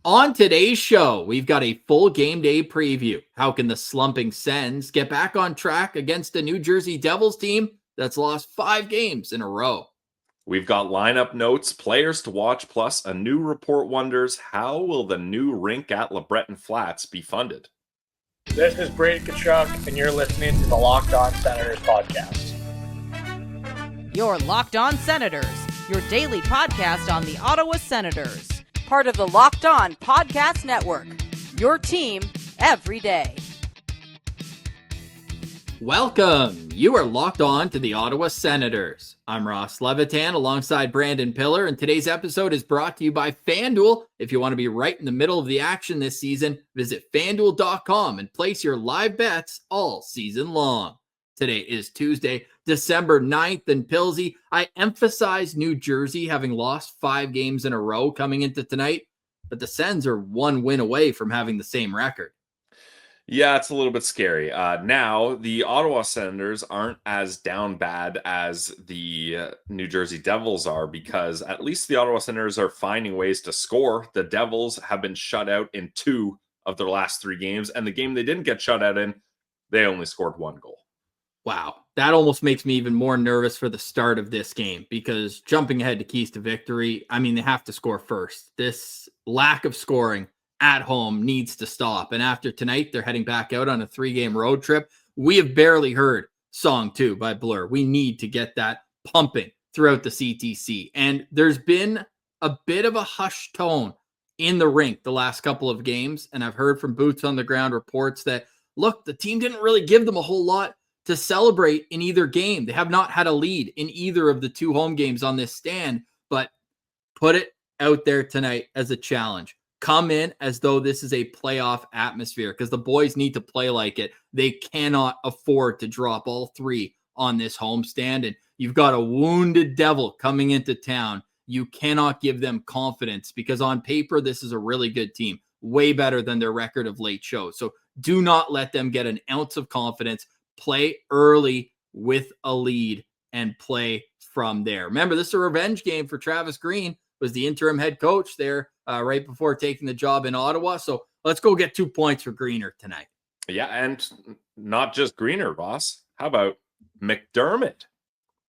On today's show, we've got a full game day preview. How can the slumping Sens get back on track against the New Jersey Devils team that's lost 5 games in a row? We've got lineup notes, players to watch, plus a new report wonders, how will the new rink at LeBreton Flats be funded? This is Brady Kachuk, and you're listening to the Locked On Senators podcast. Your Locked On Senators, your daily podcast on the Ottawa Senators. Part of the Locked On Podcast Network, your team every day. Welcome. You are locked on to the Ottawa Senators. I'm Ross Levitan alongside Brandon Piller, and today's episode is brought to you by FanDuel. If you want to be right in the middle of the action this season, visit FanDuel.com and place your live bets all season long. Today is Tuesday, December 9th, and Pilsy, I emphasize New Jersey having lost 5 games in a row coming into tonight, but the Sens are 1 win away from having the same record. Yeah, it's a little bit scary. Now, the Ottawa Senators aren't as down bad as the New Jersey Devils are, because at least the Ottawa Senators are finding ways to score. The Devils have been shut out in 2 of their last 3 games, and the game they didn't get shut out in, they only scored 1 goal. Wow, that almost makes me even more nervous for the start of this game, because jumping ahead to keys to victory, I mean, they have to score first. This lack of scoring at home needs to stop. And after tonight, they're heading back out on a 3-game road trip. We have barely heard Song 2 by Blur. We need to get that pumping throughout the CTC. And there's been a bit of a hushed tone in the rink the last couple of games. And I've heard from boots on the ground reports that, look, the team didn't really give them a whole lot to celebrate in either game. They have not had a lead in either of the 2 home games on this stand, but put it out there tonight as a challenge. Come in as though this is a playoff atmosphere, because the boys need to play like it. They cannot afford to drop all 3 on this homestand, and you've got a wounded Devil coming into town. You cannot give them confidence, because on paper, this is a really good team, way better than their record of late shows. So do not let them get an ounce of confidence. Play early with a lead and play from there. Remember, this is a revenge game for Travis Green, was the interim head coach there right before taking the job in Ottawa. So let's go get 2 points for Greener tonight. Yeah, and not just Greener, Ross. How about McDermott?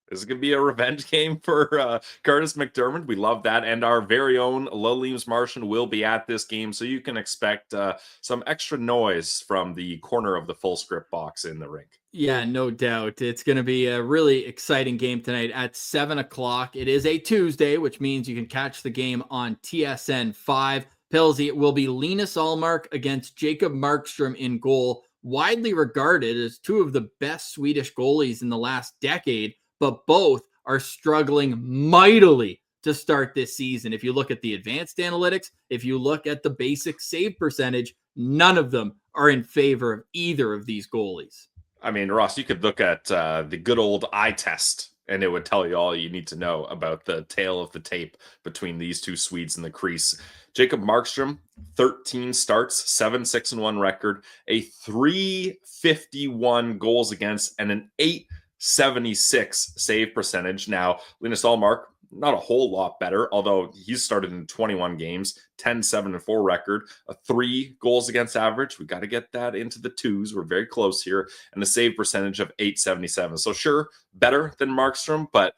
This is going to be a revenge game for Curtis McDermott. We love that. And our very own Laleems Martian will be at this game, so you can expect some extra noise from the corner of the full script box in the rink. Yeah, no doubt. It's going to be a really exciting game tonight at 7 o'clock. It is a Tuesday, which means you can catch the game on TSN 5. Pilsy, it will be Linus Ullmark against Jacob Markstrom in goal, widely regarded as 2 of the best Swedish goalies in the last decade, but both are struggling mightily to start this season. If you look at the advanced analytics, if you look at the basic save percentage, none of them are in favor of either of these goalies. I mean, Ross, you could look at the good old eye test, and it would tell you all you need to know about the tail of the tape between these 2 Swedes in the crease. Jacob Markstrom, 13 starts, 7-6-1 record, a 351 goals against, and an 876 save percentage. Now, Linus Ullmark, not a whole lot better, although he's started in 21 games, 10-7-4 record, a 3 goals against average. We got to get that into the 2s. We're very close here. And a save percentage of 877. So sure, better than Markstrom, but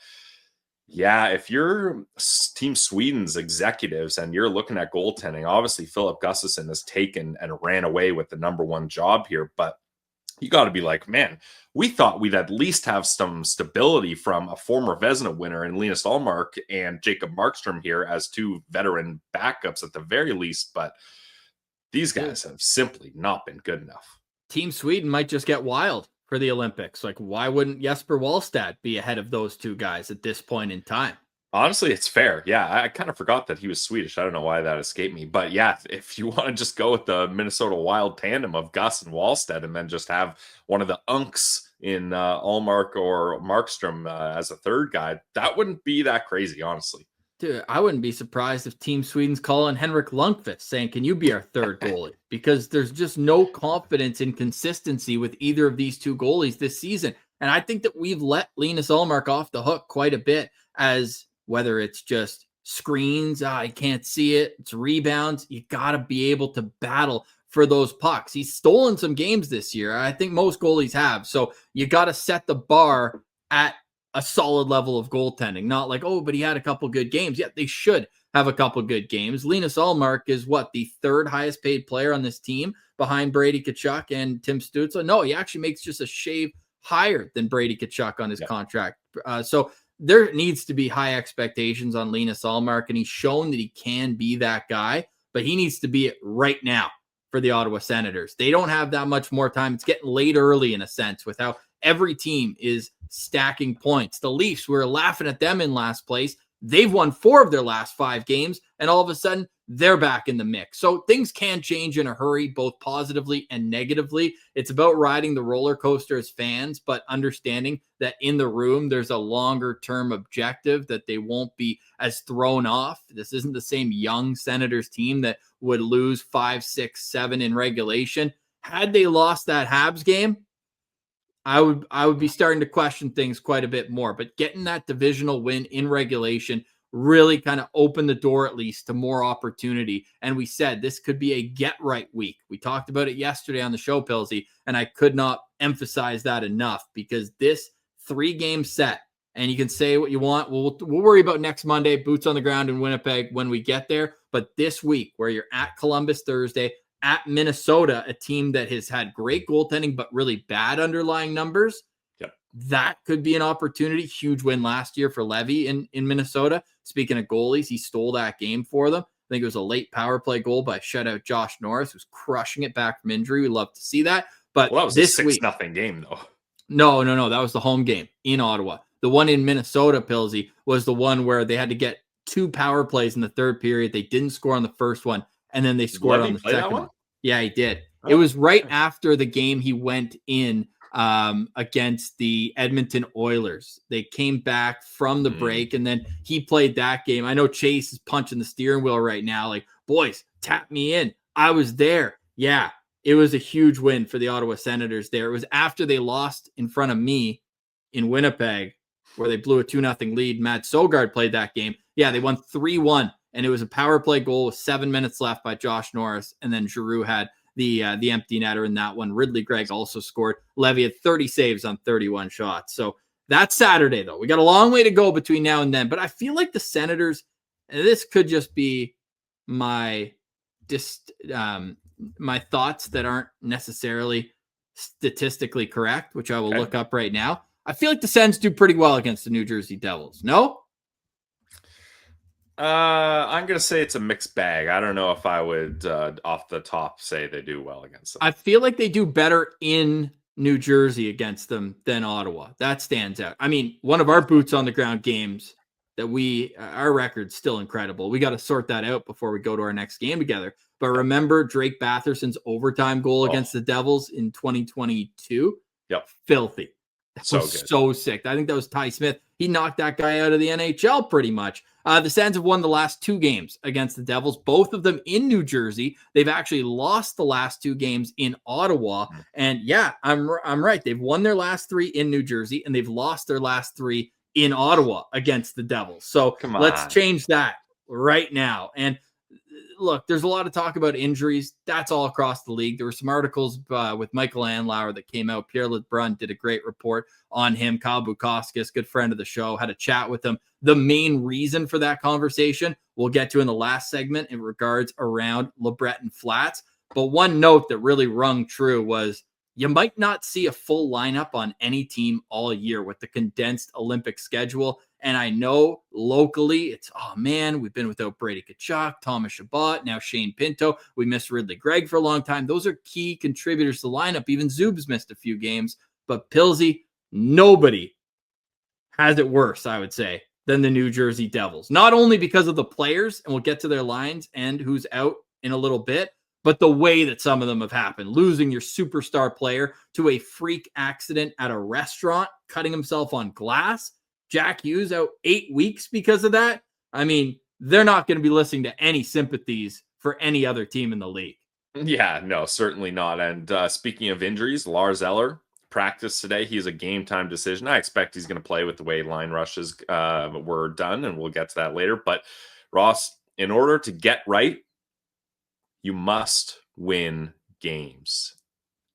yeah, if you're Team Sweden's executives and you're looking at goaltending, obviously Philip Gustafsson has taken and ran away with the number 1 job here, but you got to be like, man, we thought we'd at least have some stability from a former Vezina winner in Linus Ullmark and Jacob Markstrom here as 2 veteran backups at the very least, but these guys have simply not been good enough. Team Sweden might just get wild for the Olympics. Like, why wouldn't Jesper Wallstedt be ahead of those 2 guys at this point in time? Honestly, it's fair. Yeah, I kind of forgot that he was Swedish. I don't know why that escaped me. But yeah, if you want to just go with the Minnesota Wild tandem of Gus and Wallstedt and then just have one of the unks in Ullmark or Markstrom as a 3rd guy, that wouldn't be that crazy, honestly. Dude, I wouldn't be surprised if Team Sweden's calling Henrik Lundqvist saying, can you be our 3rd goalie? Because there's just no confidence in consistency with either of these 2 goalies this season. And I think that we've let Linus Ullmark off the hook quite a bit, as whether it's just screens. I can't see it. It's rebounds. You got to be able to battle for those pucks. He's stolen some games this year. I think most goalies have. So you got to set the bar at a solid level of goaltending. Not like, oh, but he had a couple good games. Yeah, they should have a couple good games. Linus Ullmark is what, the third highest paid player on this team behind Brady Tkachuk and Tim Stützle? No, he actually makes just a shave higher than Brady Tkachuk on his contract. So there needs to be high expectations on Linus Ullmark, and he's shown that he can be that guy, but he needs to be it right now for the Ottawa Senators. They don't have that much more time. It's getting late early in a sense with how every team is stacking points. The Leafs, we were laughing at them in last place. They've won 4 of their last 5 games, and all of a sudden, they're back in the mix. So things can change in a hurry, both positively and negatively. It's about riding the roller coaster as fans, but understanding that in the room, there's a longer-term objective that they won't be as thrown off. This isn't the same young Senators team that would lose 5, 6, 7 in regulation. Had they lost that Habs game, I would be starting to question things quite a bit more, but getting that divisional win in regulation really kind of opened the door at least to more opportunity. And we said this could be a get right week. We talked about it yesterday on the show, Pilsy, and I could not emphasize that enough because this 3-game set, and you can say what you want. We'll worry about next Monday, boots on the ground in Winnipeg when we get there. But this week where you're at Columbus Thursday, at Minnesota, a team that has had great goaltending, but really bad underlying numbers. Yep. That could be an opportunity. Huge win last year for Levy in Minnesota. Speaking of goalies, he stole that game for them. I think it was a late power play goal by shutout Josh Norris, who's crushing it back from injury. We love to see that. But that was this a 6-0 week, game, though. No. That was the home game in Ottawa. The one in Minnesota, Pilsy, was the one where they had to get 2 power plays in the third period. They didn't score on the first one, and then they scored on the second one. Yeah, he did. It was right after the game he went in against the Edmonton Oilers. They came back from the break, and then he played that game. I know Chase is punching the steering wheel right now. Like, boys, tap me in. I was there. Yeah, it was a huge win for the Ottawa Senators there. It was after they lost in front of me in Winnipeg, where they blew a 2-0 lead. Matt Sogard played that game. Yeah, they won 3-1. And it was a power play goal with 7 minutes left by Josh Norris. And then Giroux had the empty netter in that one. Ridley Gregg also scored. Levy had 30 saves on 31 shots. So that's Saturday, though. We got a long way to go between now and then. But I feel like the Senators, and this could just be my thoughts that aren't necessarily statistically correct, which I will look up right now. I feel like the Sens do pretty well against the New Jersey Devils. No? I'm going to say it's a mixed bag. I don't know if I would, off the top, say they do well against them. I feel like they do better in New Jersey against them than Ottawa. That stands out. I mean, one of our boots on the ground games that our record's still incredible. We got to sort that out before we go to our next game together. But remember Drake Batherson's overtime goal against the Devils in 2022? Yep. Filthy. So was good. So sick. I think that was Ty Smith. He knocked that guy out of the NHL pretty much. The Sens have won the last 2 games against the Devils, both of them in New Jersey. They've actually lost the last 2 games in Ottawa. And yeah, I'm right. They've won their last 3 in New Jersey, and they've lost their last 3 in Ottawa against the Devils. So let's change that right now. And look, there's a lot of talk about injuries. That's all across the league. There were some articles with Michael Andlauer that came out. Pierre LeBrun did a great report on him. Kyle Bukauskas, good friend of the show, had a chat with him. The main reason for that conversation we'll get to in the last segment in regards around LeBreton Flats. But one note that really rung true was you might not see a full lineup on any team all year with the condensed Olympic schedule. And I know locally it's, oh man, we've been without Brady Tkachuk, Thomas Chabot, now Shane Pinto. We missed Ridley Gregg for a long time. Those are key contributors to the lineup. Even Zub's missed a few games. But Pilsy, nobody has it worse, I would say, than the New Jersey Devils. Not only because of the players, and we'll get to their lines and who's out in a little bit, but the way that some of them have happened. Losing your superstar player to a freak accident at a restaurant, cutting himself on glass. Jack Hughes out 8 weeks because of that. I mean, they're not going to be listening to any sympathies for any other team in the league. Yeah, no, certainly not. And speaking of injuries, Lars Eller practiced today. He's a game time decision. I expect he's going to play with the way line rushes were done, and we'll get to that later. But Ross, in order to get right, you must win games.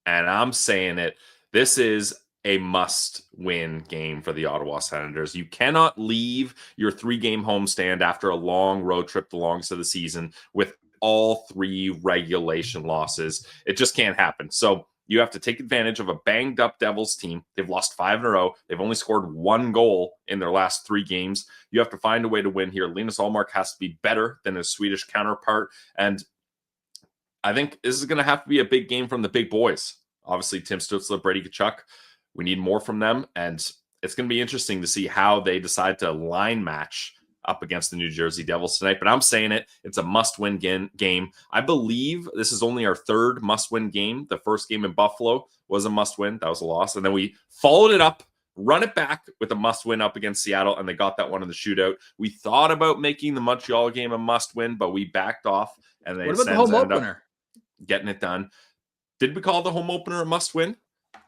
And I'm saying it. This is a must-win game for the Ottawa Senators. You cannot leave your 3-game homestand after a long road trip the longest of the season with all 3 regulation losses. It just can't happen. So you have to take advantage of a banged-up Devils team. They've lost 5 in a row. They've only scored 1 goal in their last 3 games. You have to find a way to win here. Linus Ullmark has to be better than his Swedish counterpart. And I think this is going to have to be a big game from the big boys. Obviously, Tim Stützle, Brady Tkachuk. We need more from them, and it's going to be interesting to see how they decide to line match up against the New Jersey Devils tonight. But I'm saying it. It's a must-win game. I believe this is only our 3rd must-win game. The first game in Buffalo was a must-win. That was a loss. And then we followed it up, run it back with a must-win up against Seattle, and they got that one in the shootout. We thought about making the Montreal game a must-win, but we backed off. And they what about the home opener? Getting it done. Did we call the home opener a must-win?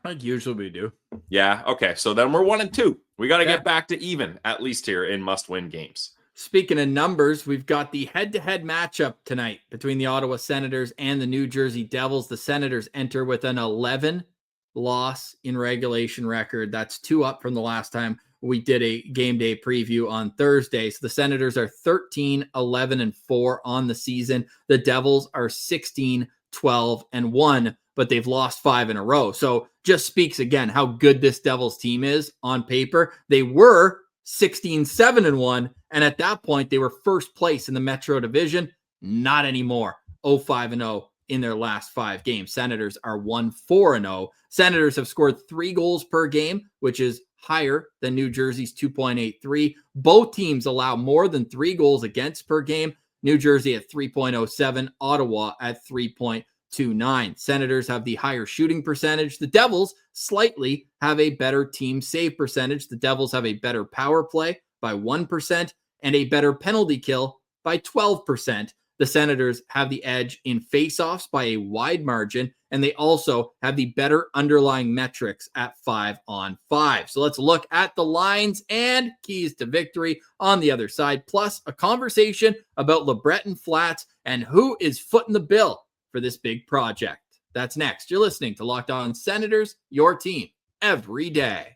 Like usually we do. Yeah. Okay. So then we're 1-2. We got to get back to even, at least here in must-win games. Speaking of numbers, we've got the head-to-head matchup tonight between the Ottawa Senators and the New Jersey Devils. The Senators enter with an 11-loss in regulation record. That's 2 up from the last time we did a game day preview on Thursday. So the Senators are 13-11-4 on the season. The Devils are 16-12-1, but they've lost 5 in a row. So just speaks again how good this Devils team is on paper. They were 16-7-1, and at that point they were first place in the Metro Division. Not anymore. 0-5-0 in their last 5 games. Senators are 1-4-0. Senators have scored 3 goals per game, which is higher than New Jersey's 2.83. Both teams allow more than 3 goals against per game. New Jersey at 3.07, Ottawa at 3.29. Senators have the higher shooting percentage. The Devils slightly have a better team save percentage. The Devils have a better power play by 1% and a better penalty kill by 12%. The Senators have the edge in faceoffs by a wide margin, and they also have the better underlying metrics at 5-on-5. So let's look at the lines and keys to victory on the other side, plus a conversation about LeBreton Flats and who is footing the bill for this big project. That's next. You're listening to Locked On Senators, your team every day.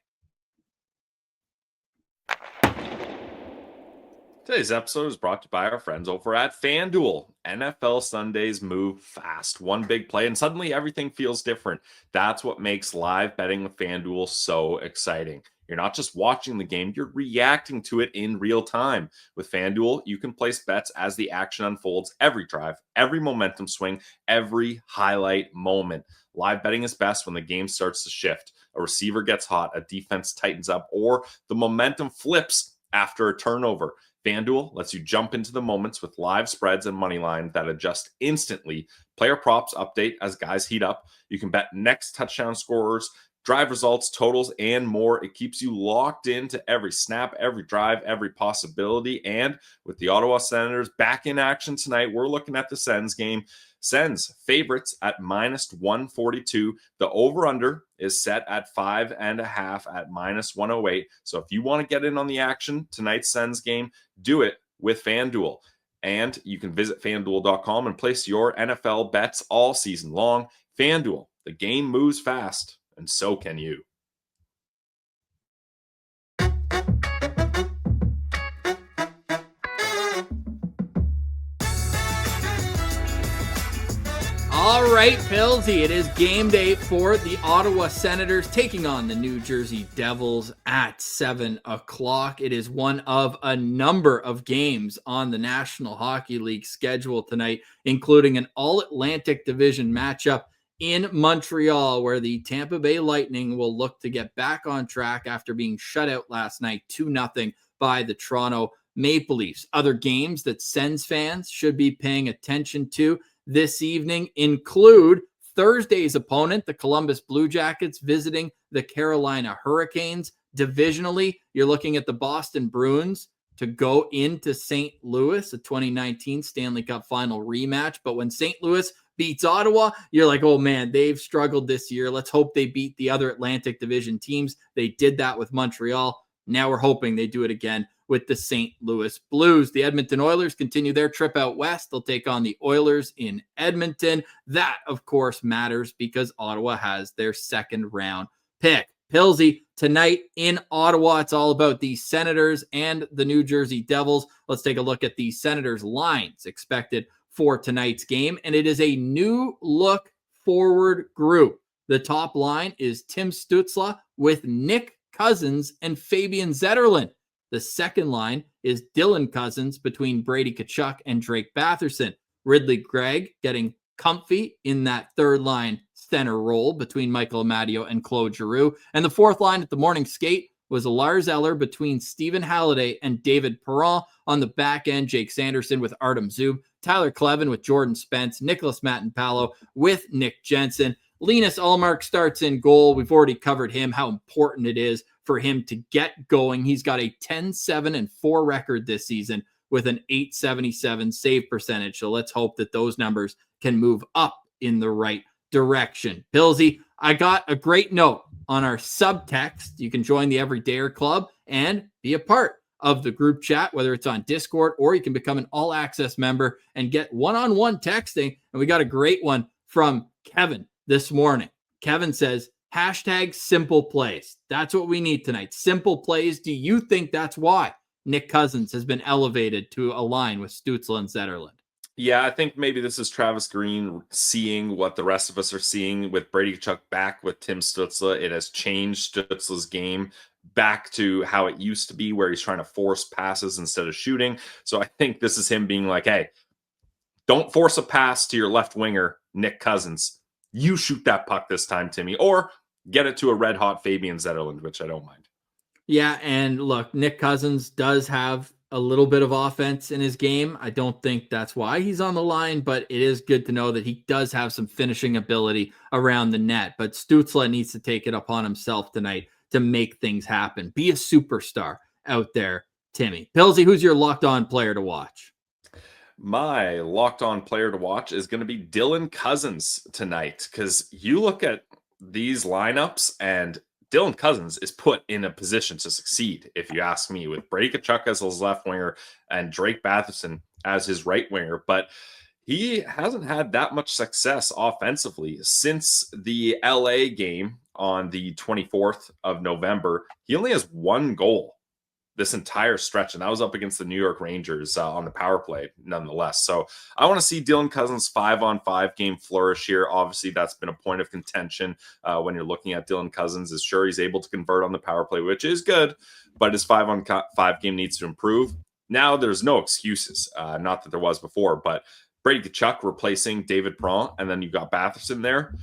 Today's episode is brought to you by our friends over at FanDuel. NFL Sundays move fast. One big play, and suddenly everything feels different. That's what makes live betting with FanDuel so exciting. You're not just watching the game, you're reacting to it in real time. With FanDuel, you can place bets as the action unfolds every drive, every momentum swing, every highlight moment. Live betting is best when the game starts to shift. A receiver gets hot, a defense tightens up, or the momentum flips after a turnover. FanDuel lets you jump into the moments with live spreads and money line that adjust instantly. Player props update as guys heat up. You can bet next touchdown scorers, drive results, totals, and more. It keeps you locked into every snap, every drive, every possibility. And with the Ottawa Senators back in action tonight, we're looking at the Sens game. Sens favorites at -142. The over-under is set at 5.5 at -108. So if you want to get in on the action tonight's Sens game, do it with FanDuel. And you can visit FanDuel.com and place your NFL bets all season long. FanDuel, the game moves fast, and so can you. All right, Pillsy, it is game day for the Ottawa Senators taking on the New Jersey Devils at 7 o'clock. It is one of a number of games on the National Hockey League schedule tonight, including an All-Atlantic Division matchup in Montreal, where the Tampa Bay Lightning will look to get back on track after being shut out last night 2-0 by the Toronto Maple Leafs. Other games that Sens fans should be paying attention to this evening include Thursday's opponent, the Columbus Blue Jackets, visiting the Carolina Hurricanes. Divisionally, you're looking at the Boston Bruins to go into St. Louis, a 2019 Stanley Cup final rematch. But when St. Louis beats Ottawa, you're like, oh man, they've struggled this year. Let's hope they beat the other Atlantic Division teams. They did that with Montreal. Now we're hoping they do it again with the St. Louis Blues. The Edmonton Oilers continue their trip out west. They'll take on the Oilers in Edmonton. That, of course, matters because Ottawa has their second round pick. Pilsy, tonight in Ottawa, it's all about the Senators and the New Jersey Devils. Let's take a look at the Senators lines expected for tonight's game, and it is a new look forward group. The top line is Tim Stützle with Nick Cousins and Fabian Zetterlund. The second line is Dylan Cousins between Brady Tkachuk and Drake Batherson. Ridley Gregg getting comfy in that third line center role between Michael Amadio and Claude Giroux. And the fourth line at the morning skate was Lars Eller between Stephen Halliday and David Perron. On the back end, Jake Sanderson with Artem Zub, Tyler Klevin with Jordan Spence, Nicholas Matinpalo with Nick Jensen. Linus Ullmark starts in goal. We've already covered him, how important it is for him to get going. He's got a 10-7-4 record this season with an .877 save percentage. So let's hope that those numbers can move up in the right direction. Pilsy, I got a great note on our subtext. You can join the Everydayer Club and be a part of the group chat, whether it's on Discord or you can become an all-access member and get one-on-one texting. And we got a great one from Kevin this morning. Kevin says, #simple plays. That's what we need tonight. Simple plays. Do you think that's why Nick Cousins has been elevated to align with Stützle and Zetterlund? Yeah, I think maybe this is Travis Green seeing what the rest of us are seeing with Brady Tkachuk back with Tim Stützle. It has changed Stützle's game back to how it used to be, where he's trying to force passes instead of shooting. So I think this is him being like, hey, don't force a pass to your left winger, Nick Cousins. You shoot that puck this time, Timmy, or get it to a red-hot Fabian Zetterlund, which I don't mind. Yeah, and look, Nick Cousins does have a little bit of offense in his game. I don't think that's why he's on the line, but it is good to know that he does have some finishing ability around the net. But Stützle needs to take it upon himself tonight to make things happen. Be a superstar out there, Timmy. Pilsy, who's your locked-on player to watch? My locked-on player to watch is going to be Dylan Cousins tonight, because you look at these lineups and Dylan Cousins is put in a position to succeed, if you ask me, with Brady Tkachuk as his left winger and Drake Batherson as his right winger. But he hasn't had that much success offensively since the LA game on the 24th of November. He only has one goal this entire stretch, and that was up against the New York Rangers on the power play nonetheless. So I want to see Dylan Cousins' 5-on-5 game flourish here. Obviously, that's been a point of contention when you're looking at Dylan Cousins. Is sure he's able to convert on the power play, which is good, but his 5-on-5 game needs to improve. Now there's no excuses, not that there was before, but Brady Tkachuk replacing David Perron, and then you've got Batherson there.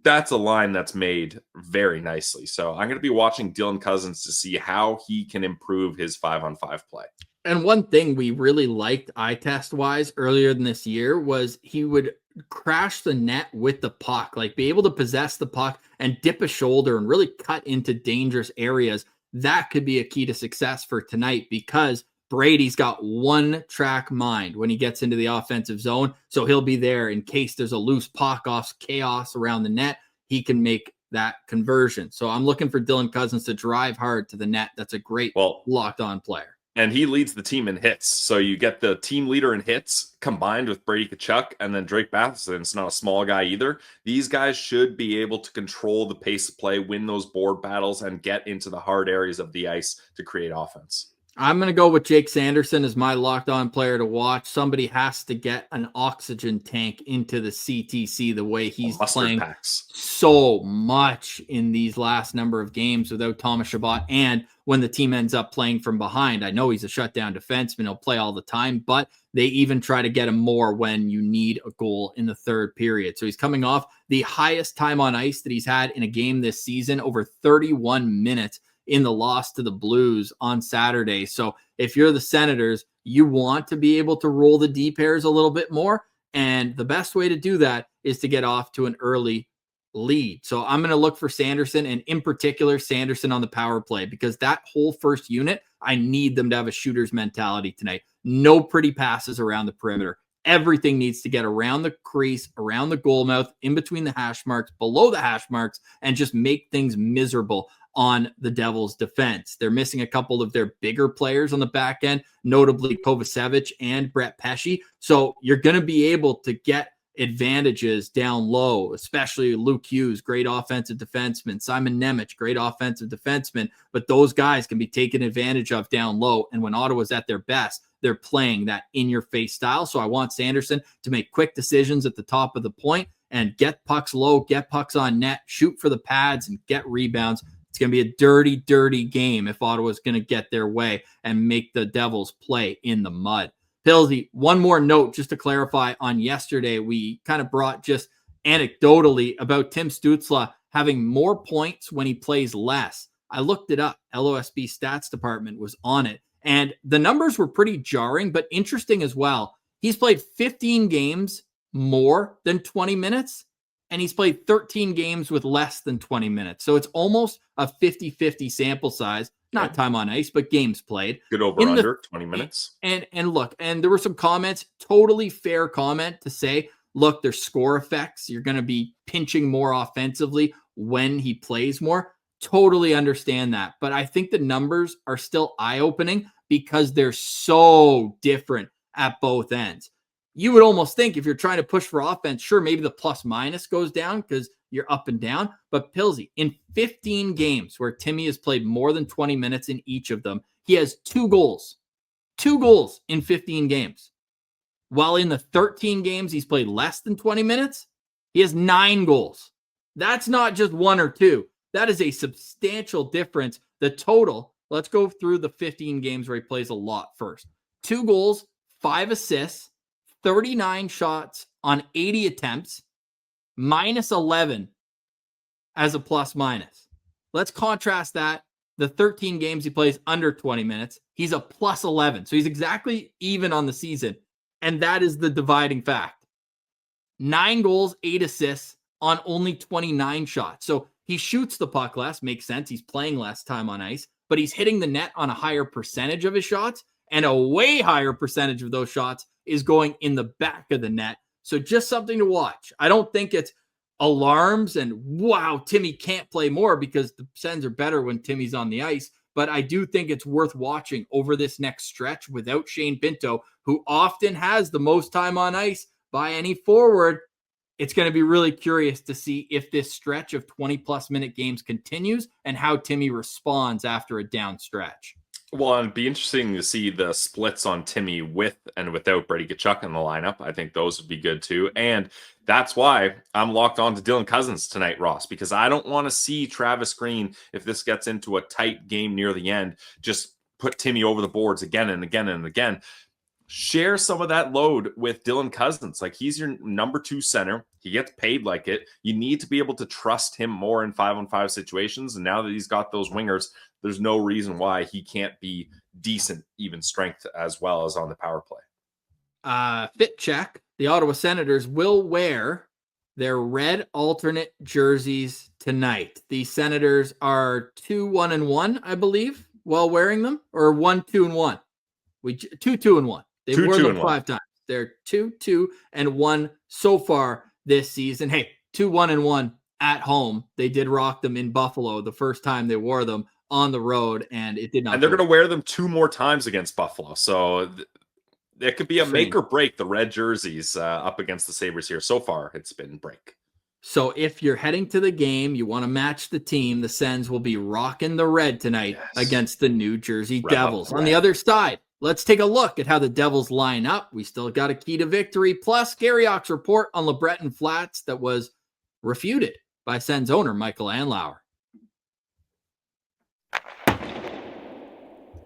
That's a line that's made very nicely. So I'm going to be watching Dylan Cousins to see how he can improve his 5-on-5 play. And one thing we really liked eye test wise earlier in this year was he would crash the net with the puck, like be able to possess the puck and dip a shoulder and really cut into dangerous areas. That could be a key to success for tonight, because Brady's got one track mind when he gets into the offensive zone. So he'll be there in case there's a loose puck off, chaos around the net. He can make that conversion. So I'm looking for Dylan Cousins to drive hard to the net. That's a great locked-on player. And he leads the team in hits. So you get the team leader in hits combined with Brady Tkachuk, and then Drake Batherson. It's not a small guy either. These guys should be able to control the pace of play, win those board battles, and get into the hard areas of the ice to create offense. I'm going to go with Jake Sanderson as my locked-on player to watch. Somebody has to get an oxygen tank into the CTC the way he's playing so much in these last number of games without Thomas Chabot. And when the team ends up playing from behind, I know he's a shutdown defenseman. He'll play all the time, but they even try to get him more when you need a goal in the third period. So he's coming off the highest time on ice that he's had in a game this season, over 31 minutes. In the loss to the Blues on Saturday. So if you're the Senators, you want to be able to roll the D pairs a little bit more. And the best way to do that is to get off to an early lead. So I'm going to look for Sanderson, and in particular, Sanderson on the power play, because that whole first unit, I need them to have a shooter's mentality tonight. No pretty passes around the perimeter. Everything needs to get around the crease, around the goal mouth, in between the hash marks, below the hash marks, and just make things miserable on the Devils' defense. They're missing a couple of their bigger players on the back end, notably Kovacevic and Brett Pesce. So you're going to be able to get advantages down low, especially Luke Hughes, great offensive defenseman, Simon Nemec, great offensive defenseman, but those guys can be taken advantage of down low. And when Ottawa's at their best, they're playing that in-your-face style. So I want Sanderson to make quick decisions at the top of the point and get pucks low, get pucks on net, shoot for the pads, and get rebounds. It's going to be a dirty, dirty game if Ottawa's going to get their way and make the Devils play in the mud. Pilsy, one more note just to clarify on yesterday. We kind of brought just anecdotally about Tim Stützle having more points when he plays less. I looked it up. LOSB stats department was on it. And the numbers were pretty jarring, but interesting as well. He's played 15 games more than 20 minutes, and he's played 13 games with less than 20 minutes. So it's almost a 50-50 sample size. Not time on ice, but games played. Good over under 20 minutes. And look, and there were some comments, totally fair comment to say, look, there's score effects. You're going to be pinching more offensively when he plays more. Totally understand that. But I think the numbers are still eye-opening because they're so different at both ends. You would almost think if you're trying to push for offense, sure, maybe the plus minus goes down because you're up and down. But Pilsy, in 15 games where Timmy has played more than 20 minutes in each of them, he has 2 goals. 2 goals in 15 games. While in the 13 games he's played less than 20 minutes, he has 9 goals. That's not just 1 or 2. That is a substantial difference. The total, let's go through the 15 games where he plays a lot first. 2 goals, 5 assists, 39 shots on 80 attempts, minus 11 as a plus minus. Let's contrast that. The 13 games he plays under 20 minutes, he's a plus 11. So he's exactly even on the season. And that is the dividing fact. 9 goals, 8 assists on only 29 shots. So he shoots the puck less, makes sense. He's playing less time on ice, but he's hitting the net on a higher percentage of his shots, and a way higher percentage of those shots is going in the back of the net. So just something to watch. I don't think it's alarms and, wow, Timmy can't play more, because the Sens are better when Timmy's on the ice. But I do think it's worth watching over this next stretch without Shane Pinto, who often has the most time on ice by any forward. It's going to be really curious to see if this stretch of 20-plus minute games continues and how Timmy responds after a down stretch. Well, it'd be interesting to see the splits on Timmy with and without Brady Tkachuk in the lineup. I think those would be good too. And that's why I'm locked on to Dylan Cousins tonight, Ross, because I don't want to see Travis Green, if this gets into a tight game near the end, just put Timmy over the boards again and again and again. Share some of that load with Dylan Cousins. Like, he's your number 2 center. He gets paid like it. You need to be able to trust him more in 5-on-5 situations. And now that he's got those wingers, there's no reason why he can't be decent, even strength, as well as on the power play. Fit check. The Ottawa Senators will wear their red alternate jerseys tonight. The Senators are 2-1-1, I believe, while wearing them, or 1-2-1. 2-2-1. They've worn them 5 times. They're 2-2-1 so far this season. Hey, 2-1-1 at home. They did rock them in Buffalo the first time they wore them on the road, and it did not. And they're going to wear them 2 more times against Buffalo. So it could be a make or break, the red jerseys up against the Sabres here. So far, it's been break. So if you're heading to the game, you want to match the team, the Sens will be rocking the red tonight against the New Jersey Devils. On the other side, let's take a look at how the Devils line up. We still got a key to victory, plus Gary Ock's report on LeBreton Flats that was refuted by Sens owner Michael Andlauer.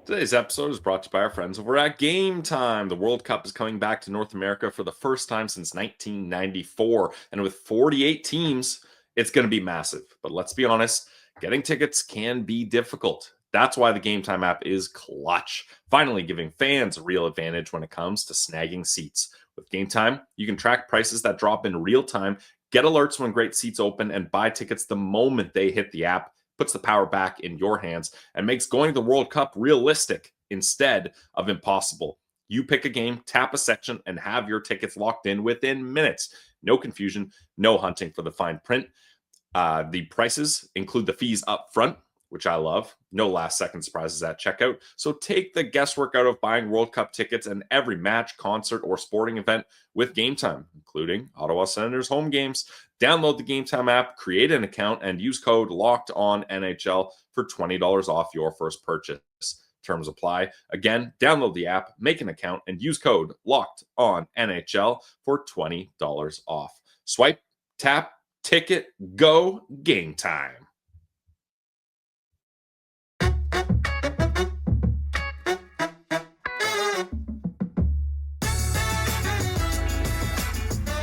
Today's episode is brought to you by our friends over at Gametime. The World Cup is coming back to North America for the first time since 1994. And with 48 teams, it's going to be massive. But let's be honest, getting tickets can be difficult. That's why the Gametime app is clutch, finally giving fans a real advantage when it comes to snagging seats. With Gametime, you can track prices that drop in real time, get alerts when great seats open, and buy tickets the moment they hit the app. Puts the power back in your hands and makes going to the World Cup realistic instead of impossible. You pick a game, tap a section, and have your tickets locked in within minutes. No confusion, no hunting for the fine print. The prices include the fees up front, which I love. No last second surprises at checkout. So take the guesswork out of buying World Cup tickets and every match, concert, or sporting event with Gametime, including Ottawa Senators home games. Download the Gametime app, create an account, and use code LOCKEDONNHL for $20 off your first purchase. Terms apply. Again, download the app, make an account, and use code LOCKEDONNHL for $20 off. Swipe, tap, ticket, go, Gametime.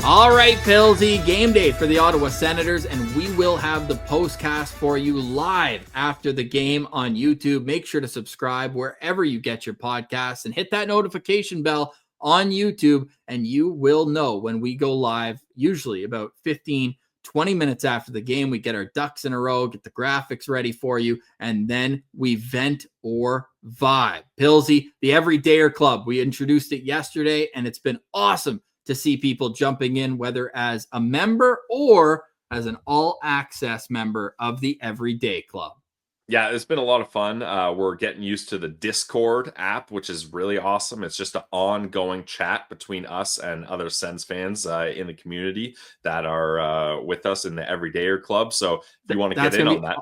All right, Pillsy, game day for the Ottawa Senators, and we will have the postcast for you live after the game on YouTube. Make sure to subscribe wherever you get your podcasts and hit that notification bell on YouTube, and you will know when we go live, usually about 15, 20 minutes after the game. We get our ducks in a row, get the graphics ready for you, and then we vent or vibe. Pillsy, the Everydayer Club, we introduced it yesterday, and it's been awesome to see people jumping in, whether as a member or as an all-access member of the Everyday Club. Yeah, it's been a lot of fun. We're getting used to the Discord app, which is really awesome. It's just an ongoing chat between us and other Sens fans in the community that are with us in the Everydayer Club. So if you want to get in on that.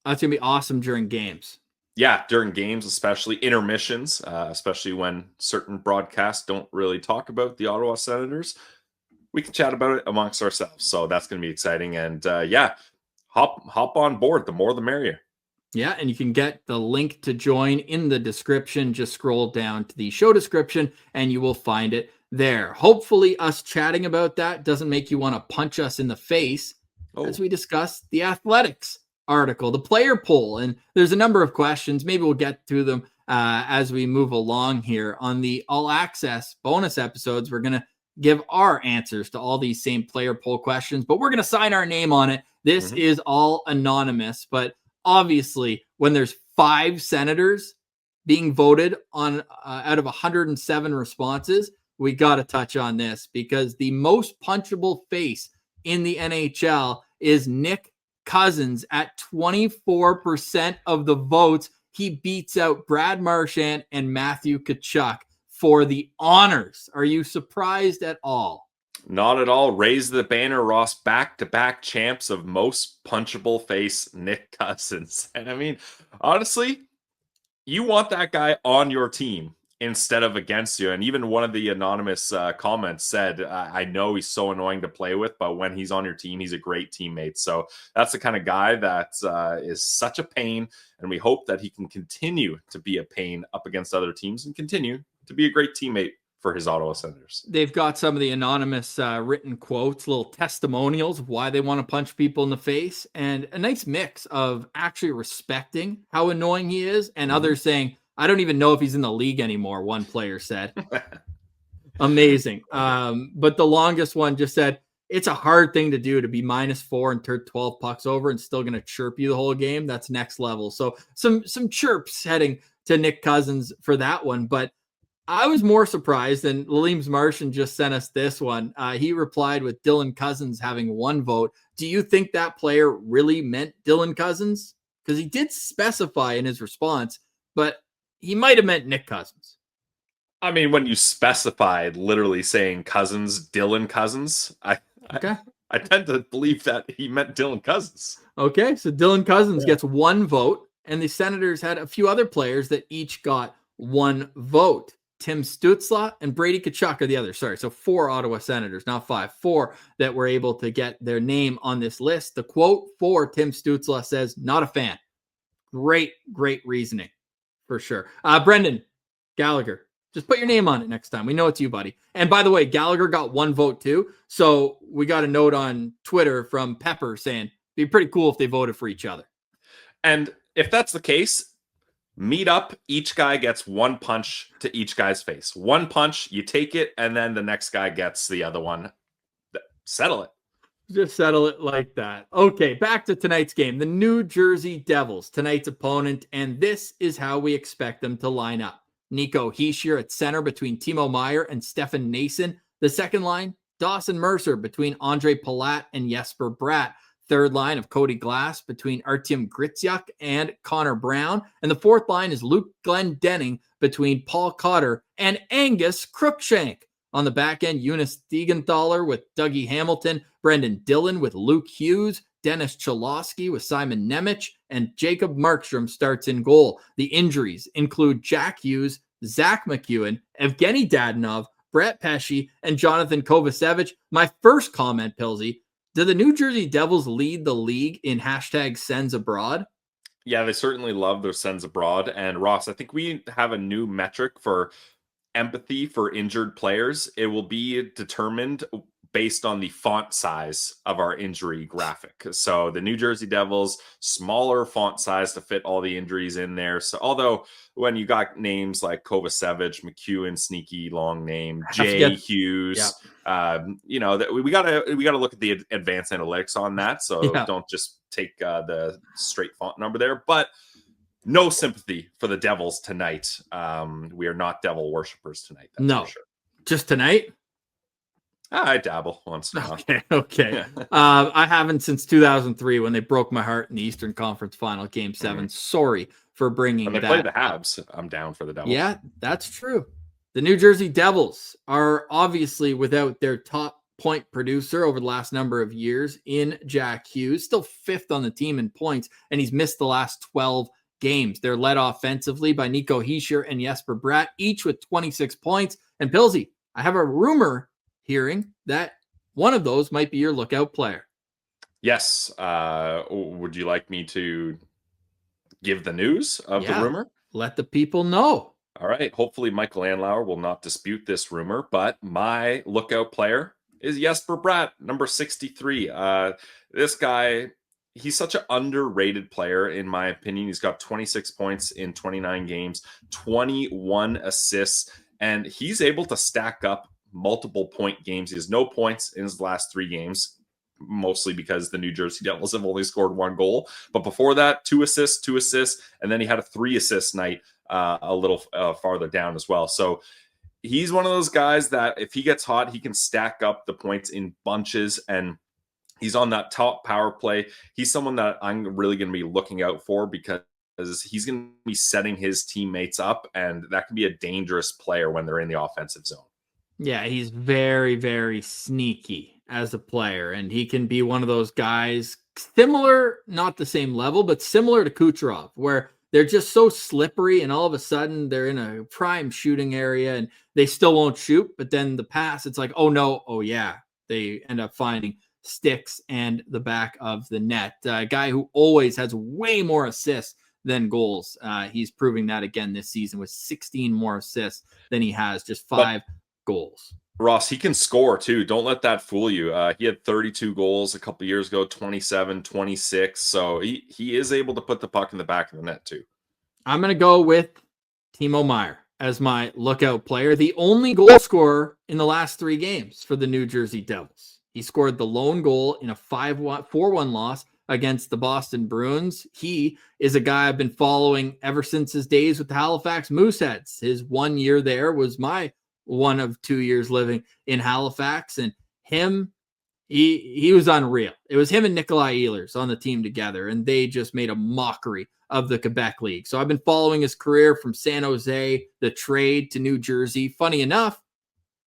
That's going to be awesome during games. Yeah, during games, especially intermissions, especially when certain broadcasts don't really talk about the Ottawa Senators, we can chat about it amongst ourselves. So that's going to be exciting. And hop on board. The more, the merrier. Yeah, and you can get the link to join in the description. Just scroll down to the show description and you will find it there. Hopefully us chatting about that doesn't make you want to punch us in the face as we discuss the Athletics article, the player poll, and there's a number of questions. Maybe we'll get to them as we move along here on the all access bonus episodes. We're going to give our answers to all these same player poll questions, but we're going to sign our name on it. This is all anonymous, but obviously when there's 5 Senators being voted on out of 107 responses, we got to touch on this because the most punchable face in the NHL is Nick Cousins at 24% of the votes. He beats out Brad Marchand and Matthew Tkachuk for the honors. Are you surprised at all? Not at all. Raise the banner, Ross. Back-to-back champs of most punchable face, Nick Cousins. And I mean, honestly, you want that guy on your team instead of against you. And even one of the anonymous comments said, I know he's so annoying to play with, but when he's on your team, he's a great teammate. So that's the kind of guy that is such a pain. And we hope that he can continue to be a pain up against other teams and continue to be a great teammate for his Ottawa Senators. They've got some of the anonymous written quotes, little testimonials of why they want to punch people in the face, and a nice mix of actually respecting how annoying he is and others saying, I don't even know if he's in the league anymore, one player said. Amazing. But the longest one just said, it's a hard thing to do to be -4 and turn 12 pucks over and still going to chirp you the whole game. That's next level. So some chirps heading to Nick Cousins for that one. But I was more surprised, and Laleem's Martian just sent us this one. He replied with Dylan Cousins having 1 vote. Do you think that player really meant Dylan Cousins? Because he did specify in his response, but he might have meant Nick Cousins. I mean, when you specified literally saying Cousins, Dylan Cousins, I tend to believe that he meant Dylan Cousins. Okay, so Dylan Cousins gets 1 vote, and the Senators had a few other players that each got 1 vote. Tim Stützle and Brady Tkachuk are the others. Sorry, so 4 Ottawa Senators, not 5. 4 that were able to get their name on this list. The quote for Tim Stützle says, not a fan. Great reasoning for sure. Brendan Gallagher, just put your name on it next time. We know it's you, buddy. And by the way, Gallagher got 1 vote too. So we got a note on Twitter from Pepper saying it'd be pretty cool if they voted for each other. And if that's the case, meet up. Each guy gets 1 punch to each guy's face. 1 punch, you take it, and then the next guy gets the other one. Settle it. Just settle it like that. Okay, back to tonight's game. The New Jersey Devils, tonight's opponent, and this is how we expect them to line up. Nico Hischier at center between Timo Meier and Stefan Nason. The second line, Dawson Mercer between Andre Palat and Jesper Bratt. third line of Cody Glass between Artyom Gritsyuk and Connor Brown. And the fourth line is Luke Glendening between Paul Cotter and Angus Crookshank. On the back end, Eunice Thiegenthaler with Dougie Hamilton, Brendan Dillon with Luke Hughes, Dennis Cholowski with Simon Nemec, and Jacob Markstrom starts in goal. The injuries include Jack Hughes, Zach McEwen, Evgeny Dadonov, Brett Pesce, and Jonathan Kovacevic. My first comment, Pilsy, do the New Jersey Devils lead the league in hashtag Sens Abroad? Yeah, they certainly love their Sens Abroad. And Ross, I think we have a new metric for empathy for injured players. It will be determined based on the font size of our injury graphic. So the New Jersey Devils, smaller font size to fit all the injuries in there. So although when you got names like Kovacevic, McEwen, sneaky long name, Jay Hughes, you know, that we gotta look at the advanced analytics on that. So don't just take the straight font number there. But no sympathy for the Devils tonight. We are not devil worshippers tonight. That's for sure. Just tonight? I dabble once in a while. Okay. I haven't since 2003 when they broke my heart in the Eastern Conference Final, Game 7. Sorry for bringing that. When they play the Habs, I'm down for the Devils. Yeah, that's true. The New Jersey Devils are obviously without their top point producer over the last number of years in Jack Hughes, still fifth on the team in points, and he's missed the last 12 games. They're led offensively by Nico Hischier and Jesper Bratt, each with 26 points. And Pilsy, I have a rumor hearing that one of those might be your lookout player. Yes. Would you like me to give the news of the rumor? Let the people know. All right. Hopefully Michael Andlauer will not dispute this rumor, but my lookout player is Jesper Bratt, number 63. This guy, he's such an underrated player, in my opinion. He's got 26 points in 29 games, 21 assists, and he's able to stack up multiple point games. He has no points in his last 3 games, mostly because the New Jersey Devils have only scored 1 goal. But before that, 2 assists, and then he had a 3 assist night a little farther down as well. So he's one of those guys that if he gets hot, he can stack up the points in bunches, and he's on that top power play. He's someone that I'm really going to be looking out for because he's going to be setting his teammates up, and that can be a dangerous player when they're in the offensive zone. Yeah, he's very, very sneaky as a player, and he can be one of those guys similar, not the same level, but similar to Kucherov, where they're just so slippery, and all of a sudden they're in a prime shooting area and they still won't shoot. But then the pass, it's like, oh no, oh yeah. They end up finding sticks and the back of the net. A guy who always has way more assists than goals. He's proving that again this season with 16 more assists than he has, just 5 goals. Ross, he can score too. Don't let that fool you. He had 32 goals a couple years ago, 27, 26. So he is able to put the puck in the back of the net too. I'm going to go with Timo Meier as my lookout player, the only goal scorer in the last 3 games for the New Jersey Devils. He scored the lone goal in a 4-1 loss against the Boston Bruins. He is a guy I've been following ever since his days with the Halifax Mooseheads. His 1 year there was my one of 2 years living in Halifax, and he was unreal. It was him and Nikolai Ehlers on the team together, and they just made a mockery of the Quebec League. So I've been following his career from San Jose, the trade to New Jersey. Funny enough,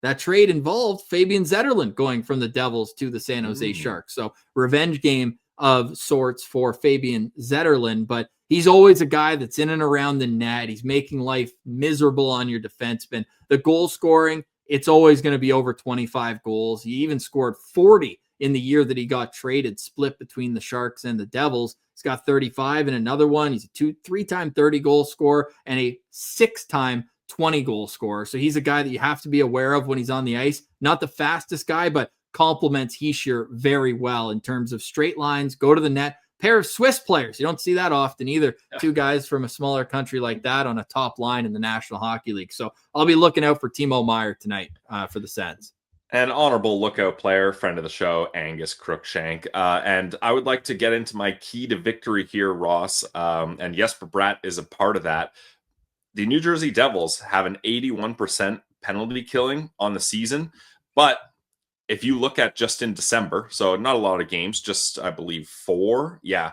that trade involved Fabian Zetterlund going from the Devils to the San Jose Sharks. So revenge game of sorts for Fabian Zetterlund, but he's always a guy that's in and around the net. He's making life miserable on your defenseman. The goal scoring, it's always going to be over 25 goals. He even scored 40 in the year that he got traded, split between the Sharks and the Devils. He's got 35 in another one. He's a 3-time 30-goal scorer and a 6-time 20-goal scorer. So he's a guy that you have to be aware of when he's on the ice. Not the fastest guy, but complements Hischier very well in terms of straight lines, go to the net. Pair of Swiss players. You don't see that often either. 2 guys from a smaller country like that on a top line in the National Hockey League. So I'll be looking out for Timo Meier tonight for the Sens. An honorable lookout player, friend of the show, Angus Crookshank. And I would like to get into my key to victory here, Ross. And Jesper Bratt is a part of that. The New Jersey Devils have an 81% penalty killing on the season, but if you look at just in December, so not a lot of games, just I believe 4. Yeah.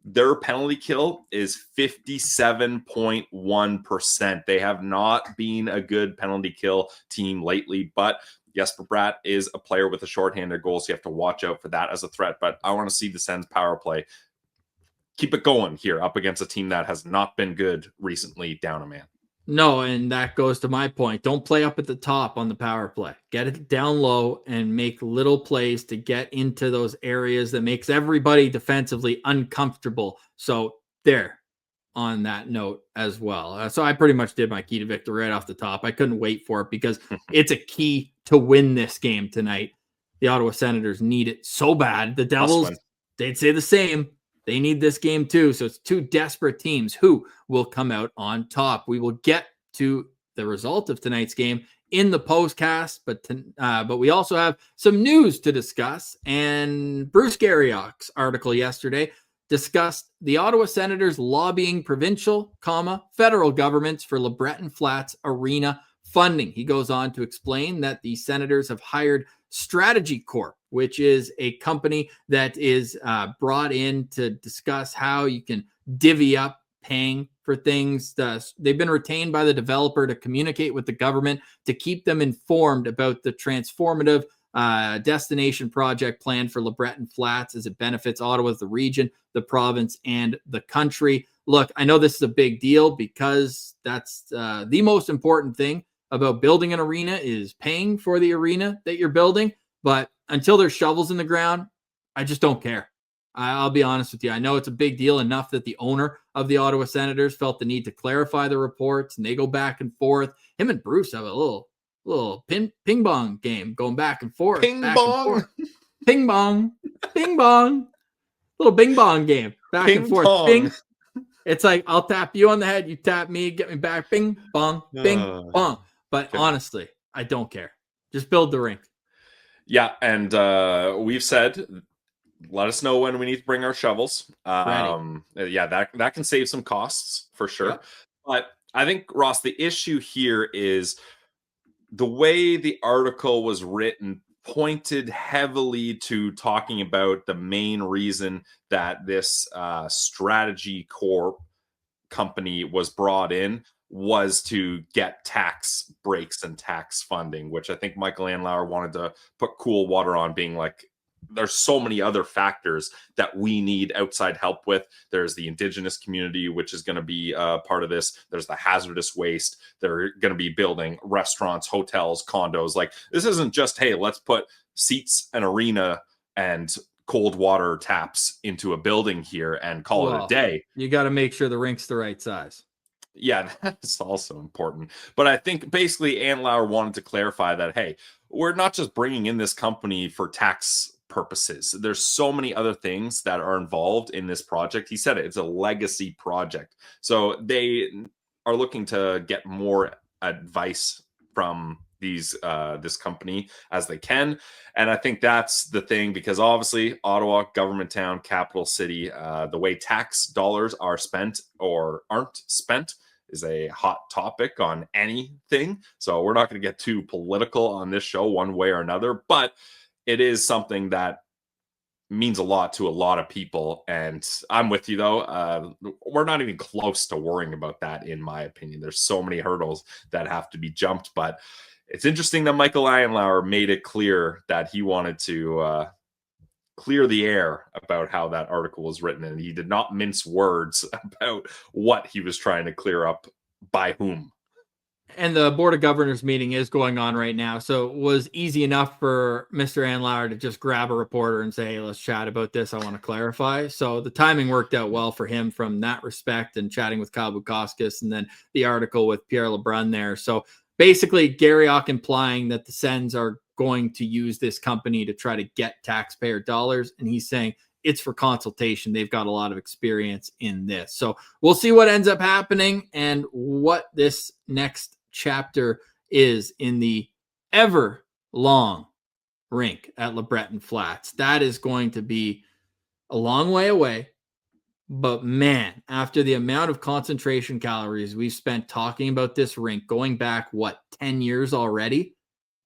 Their penalty kill is 57.1%. They have not been a good penalty kill team lately, but Jesper Bratt is a player with a shorthanded goal, so you have to watch out for that as a threat. But I want to see the Sens power play keep it going here up against a team that has not been good recently down a man. No, and that goes to my point. Don't play up at the top on the power play. Get it down low and make little plays to get into those areas that makes everybody defensively uncomfortable. So there, on that note as well. So I pretty much did my key to victory right off the top. I couldn't wait for it because it's a key to win this game tonight. The Ottawa Senators need it so bad. The Devils, they'd say the same. They need this game too. So it's two desperate teams who will come out on top. We will get to the result of tonight's game in the postcast, but we also have some news to discuss. And Bruce Garriock's article yesterday discussed the Ottawa Senators lobbying provincial, federal governments for LeBreton Flats arena funding. He goes on to explain that the Senators have hired Strategy Corp, which is a company that is brought in to discuss how you can divvy up paying for things. They've been retained by the developer to communicate with the government to keep them informed about the transformative destination project plan for LeBreton Flats as it benefits Ottawa, the region, the province, and the country. Look, I know this is a big deal because that's the most important thing about building an arena is paying for the arena that you're building. But until there's shovels in the ground, I just don't care. I'll be honest with you. I know it's a big deal enough that the owner of the Ottawa Senators felt the need to clarify the reports, and they go back and forth. Him and Bruce have a little ping pong game going back and forth. Ping bong. Ping bong. Ping bong. Little bing bong game. Back Ping and forth. pong. Ping. It's like I'll tap you on the head, you tap me, get me back. Bing bong. Bing bong. But honestly, I don't care. Just build the rink. Yeah, and we've said, let us know when we need to bring our shovels. Yeah, that can save some costs for sure. Yep. But I think, Ross, the issue here is the way the article was written pointed heavily to talking about the main reason that this Strategy Corp company was brought in was to get tax breaks and tax funding, which I think Michael Andlauer wanted to put cool water on, being like, there's so many other factors that we need outside help with. There's the Indigenous community, which is going to be part of this. There's the hazardous waste. They're going to be building restaurants, hotels, condos. Like, this isn't just, hey, let's put seats, an arena, and cold water taps into a building here and call it a day. You got to make sure the rink's the right size. Yeah, that's also important. But I think basically Andlauer wanted to clarify that, hey, we're not just bringing in this company for tax purposes. There's so many other things that are involved in this project. He said it's a legacy project. So they are looking to get more advice from this company as they can. And I think that's the thing, because obviously Ottawa, government town, capital city, the way tax dollars are spent or aren't spent is a hot topic on anything. So we're not going to get too political on this show one way or another, but it is something that means a lot to a lot of people. And I'm with you, though. We're not even close to worrying about that, in my opinion. There's so many hurdles that have to be jumped. But it's interesting that Michael Andlauer made it clear that he wanted to clear the air about how that article was written. And he did not mince words about what he was trying to clear up by whom. And the Board of Governors meeting is going on right now. So it was easy enough for Mr. Andlauer to just grab a reporter and say, hey, let's chat about this. I want to clarify. So the timing worked out well for him from that respect, and chatting with Kyle Bukauskas and then the article with Pierre Lebrun there. So basically Garriock implying that the Sens are going to use this company to try to get taxpayer dollars. And he's saying it's for consultation. They've got a lot of experience in this. So we'll see what ends up happening and what this next chapter is in the ever long rink at LeBreton Flats. That is going to be a long way away. But man, after the amount of concentration calories we've spent talking about this rink, going back, 10 years already?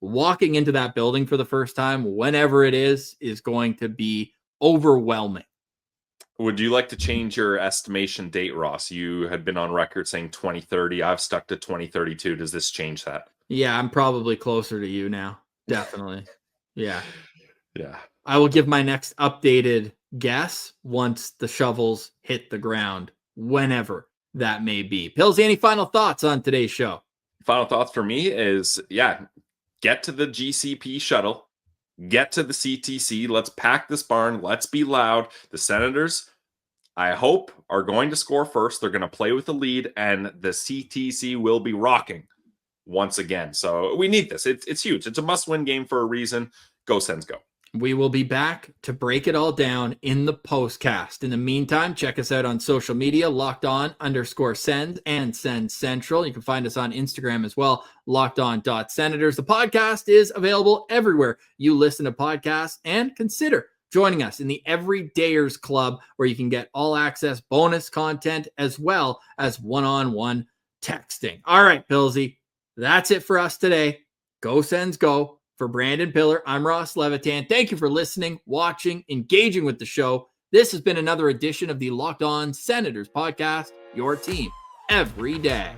walking into that building for the first time, whenever it is going to be overwhelming. Would you like to change your estimation date, Ross? You had been on record saying 2030. I've stuck to 2032. Does this change that? Yeah, I'm probably closer to you now. Definitely. Yeah. Yeah. I will give my next updated guess once the shovels hit the ground, whenever that may be. Pillsy, any final thoughts on today's show? Final thoughts for me is, get to the GCP shuttle, get to the CTC. Let's pack this barn. Let's be loud. The Senators, I hope, are going to score first. They're going to play with the lead, and the CTC will be rocking once again. So we need this. It's huge. It's a must-win game for a reason. Go Sens, go. We will be back to break it all down in the postcast. In the meantime, check us out on social media, LockedOn_Sens and Sens Central. You can find us on Instagram as well, LockedOn.Senators. The podcast is available everywhere you listen to podcasts, and consider joining us in the Everydayers Club, where you can get all access bonus content as well as one-on-one texting. All right, Pillsy, that's it for us today. Go Sens, go. For Brandon Piller, I'm Ross Levitan. Thank you for listening, watching, engaging with the show. This has been another edition of the Locked On Senators podcast, your team every day.